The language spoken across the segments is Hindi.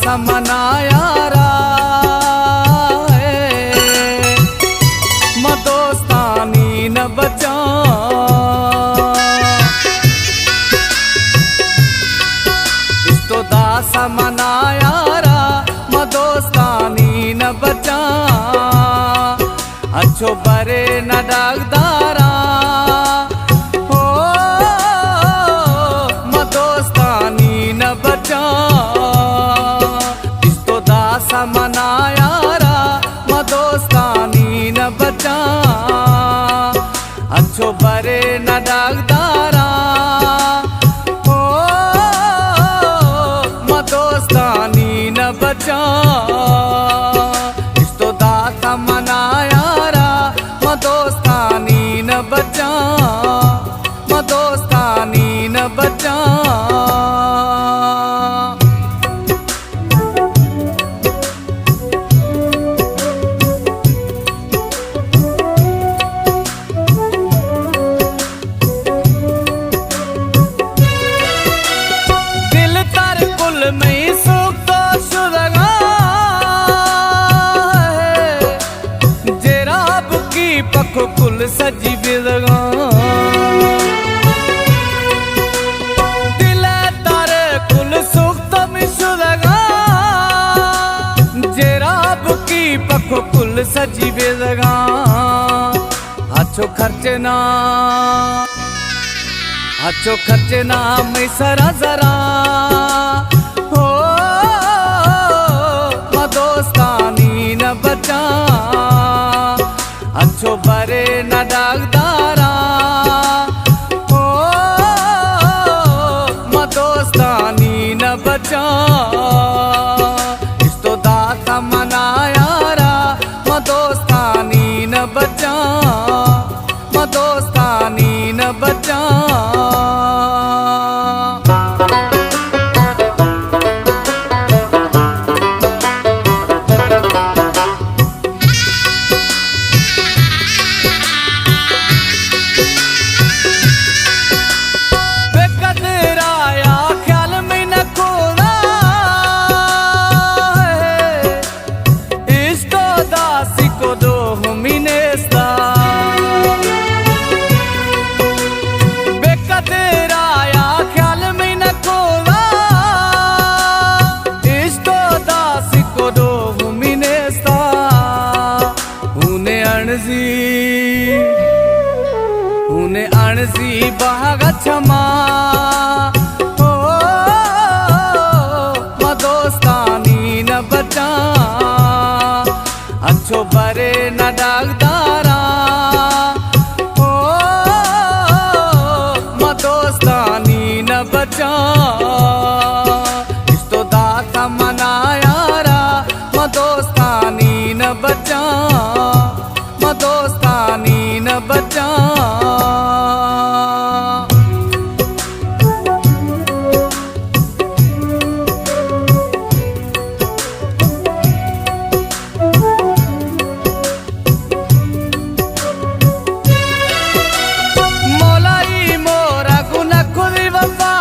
समनायारा मदोस्तानी न बचा इस्तो दास मनायारा मदोस्तानी न बचा अच्छो बरे न डागदारा हो मदोस्तानी न बचा इस्तो दास मनायारा मदोस्तानी न बचा अच्छो बरे न डागदारा हो मदोस्तानी न बचा इस्तो दास मनायारा मदोस्तानी न बचा मदोस्तानी न बचा दिल तर कुल में सुख तो शुदगा जेराब की पख कुल सजी बिदगा दिल तर कुल सुख तो मिशुदगा जेराब की पख कुल सजी बिदगा अच्छो खर्चे ना मैं सरा जरा हो मदोस्तानी न बचा अच्छो बरे न डागदारा हो मदोस्तानी न बचा इस्तो दास मनायारा मदोस्तानी न बचा मदोस्तानी न बचा बेकदराया ख्याल में न खोदा इस्तो दासी को दो मिनेस्ता बेकदराया ख्याल में न खोदा इस्तो दासी को दो मिनेस्ता उने अणजी बाग क्षमा हो मदोस्तानी न बचा अच्छो बरे न डागदारा हो मदोस्तानी न बचा इस्तो दास मनायारा मदोस्तानी न बचा मदोस्तानी न बचा मोलाई मोरा गुन खुदी वफा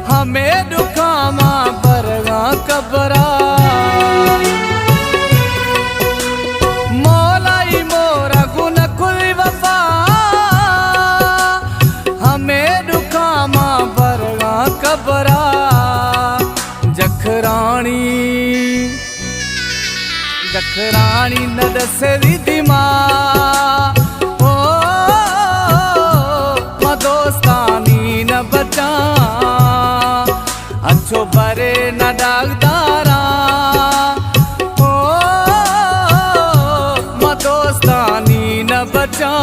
हमें दुखामा बरगा कबरा मोलाई मोरा गुन खुदी वफा हमें दुखामा बरगा कबरा जखरानी न दसरी दिमा हो मदोस्तानी न बचा अच्छो बरे न डागदारा हो मदोस्तानी न बचा